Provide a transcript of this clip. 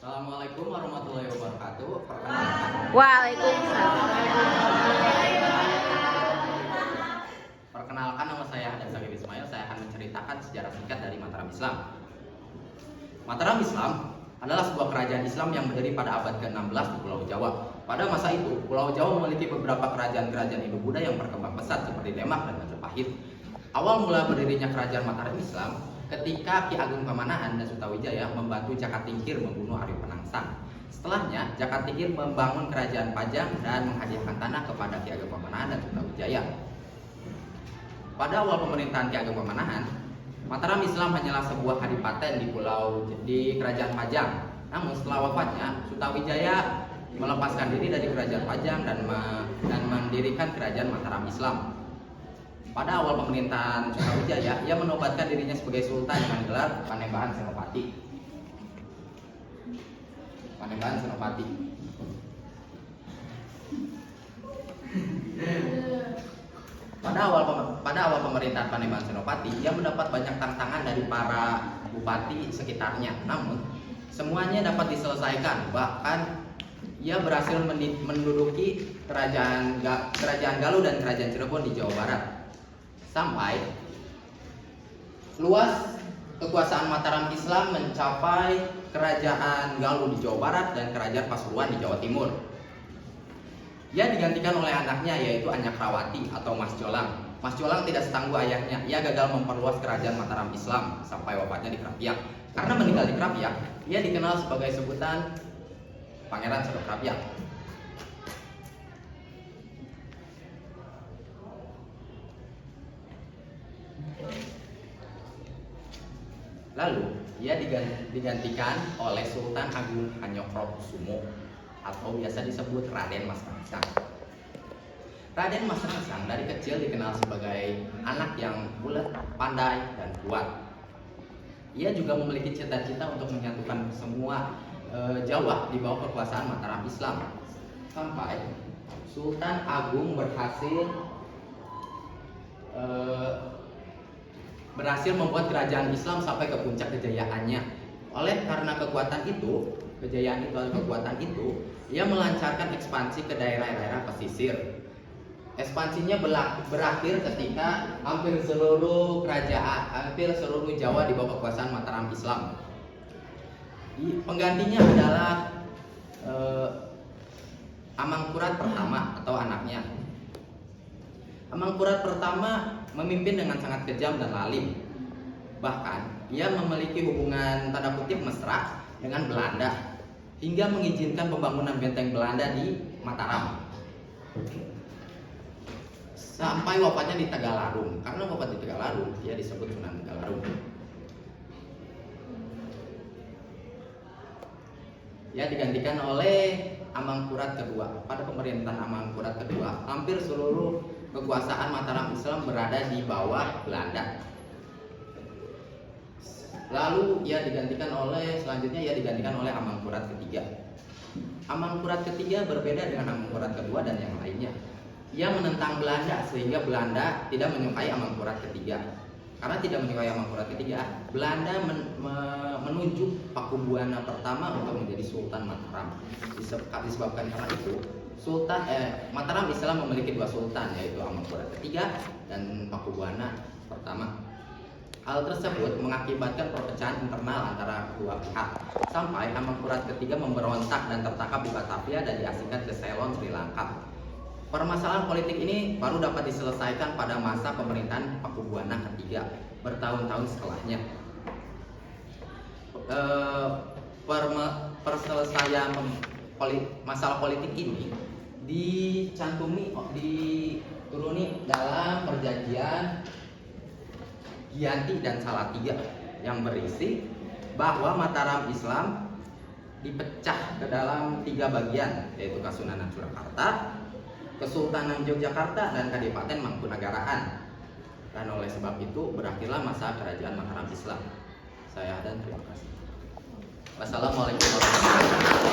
Assalamualaikum warahmatullahi wabarakatuh. Perkenalkan, Waalaikumsalam. nama saya Hadan Sagib Ismail. Saya akan menceritakan sejarah singkat dari Mataram Islam. Mataram Islam adalah sebuah kerajaan Islam yang berdiri pada abad ke-16 di Pulau Jawa. Pada masa itu, Pulau Jawa memiliki beberapa kerajaan-kerajaan Indo-Buddha yang berkembang pesat seperti Demak dan Majapahit. Awal mula berdirinya kerajaan Mataram Islam ketika Ki Ageng Pamanahan dan Sutawijaya membantu Jaka Tingkir membunuh Arya Penangsang. Setelahnya, Jaka Tingkir membangun kerajaan Pajang dan menghadiahkan tanah kepada Ki Ageng Pamanahan dan Sutawijaya. Pada awal pemerintahan Ki Ageng Pamanahan, Mataram Islam hanyalah sebuah kadipaten di kerajaan Pajang. Namun setelah wafatnya, Sutawijaya melepaskan diri dari kerajaan Pajang dan mendirikan kerajaan Mataram Islam. Pada awal pemerintahan Sutawijaya, ia menobatkan dirinya sebagai sultan dengan gelar Panembahan Senopati. Pada awal pemerintahan Panembahan Senopati, ia mendapat banyak tantangan dari para bupati sekitarnya. Namun, semuanya dapat diselesaikan. Bahkan, ia berhasil menduduki kerajaan Galuh dan kerajaan Cirebon di Jawa Barat. Sampai luas kekuasaan Mataram Islam mencapai kerajaan Galuh di Jawa Barat dan kerajaan Pasuruan di Jawa Timur. Ia digantikan oleh anaknya, yaitu Anyakrawati atau Mas Jolang. Mas Jolang tidak setangguh ayahnya. Ia gagal memperluas kerajaan Mataram Islam sampai wafatnya di Krapyak. Karena meninggal di Krapyak, ia dikenal sebagai sebutan Pangeran Sodok Krapyak. Lalu, ia digantikan oleh Sultan Agung Hanyokrokusumo atau biasa disebut Raden Mas Kangsang. Raden Mas Kangsang dari kecil dikenal sebagai anak yang bulat, pandai, dan kuat. Ia juga memiliki cita-cita untuk menyatukan semua Jawa di bawah kekuasaan Mataram Islam. Sampai Sultan Agung berhasil membuat kerajaan Islam sampai ke puncak kejayaannya. Karena kekuatan itu, ia melancarkan ekspansi ke daerah-daerah pesisir. Ekspansinya berakhir ketika hampir seluruh Jawa di bawah kekuasaan Mataram Islam. Penggantinya adalah Amangkurat pertama atau anaknya. Amangkurat pertama memimpin dengan sangat kejam dan lalim. Bahkan, ia memiliki hubungan tanda kutip mesra dengan Belanda hingga mengizinkan pembangunan benteng Belanda di Mataram. Sampai wafatnya di Tegalarung. Karena wafat di Tegalarung, ia disebut Sunan Tegalarung. Ia digantikan oleh Amangkurat kedua. Pada pemerintahan Amangkurat kedua, hampir seluruh kekuasaan Mataram Islam berada di bawah Belanda. Lalu selanjutnya ia digantikan oleh Amangkurat ketiga. Amangkurat ketiga berbeda dengan Amangkurat kedua dan yang lainnya. Ia menentang Belanda sehingga Belanda tidak menyukai Amangkurat ketiga. Karena tidak menyukai Amangkurat ketiga, Belanda menunjuk Pakubuwana pertama untuk menjadi Sultan Mataram. Disebabkan karena itu, Mataram Islam memiliki dua sultan, yaitu Amangkurat ketiga dan Pakubuwana pertama. Hal tersebut mengakibatkan perpecahan internal antara kedua pihak, sampai Amangkurat ketiga memberontak dan tertangkap di Batavia dan diasingkan ke Ceylon, Sri Lanka. Permasalahan politik ini baru dapat diselesaikan pada masa pemerintahan Pakubuwana ketiga, bertahun-tahun setelahnya. Perselesaian masalah politik ini dituruni dalam perjanjian Giyanti dan Salatiga yang berisi bahwa Mataram Islam dipecah ke dalam 3 bagian, yaitu Kasunanan Surakarta, Kesultanan Yogyakarta, dan Kadipaten Mangkunegaraan. Dan oleh sebab itu berakhirlah masa kerajaan Mataram Islam. Saya dan terima kasih. Wassalamualaikum warahmatullahi wabarakatuh.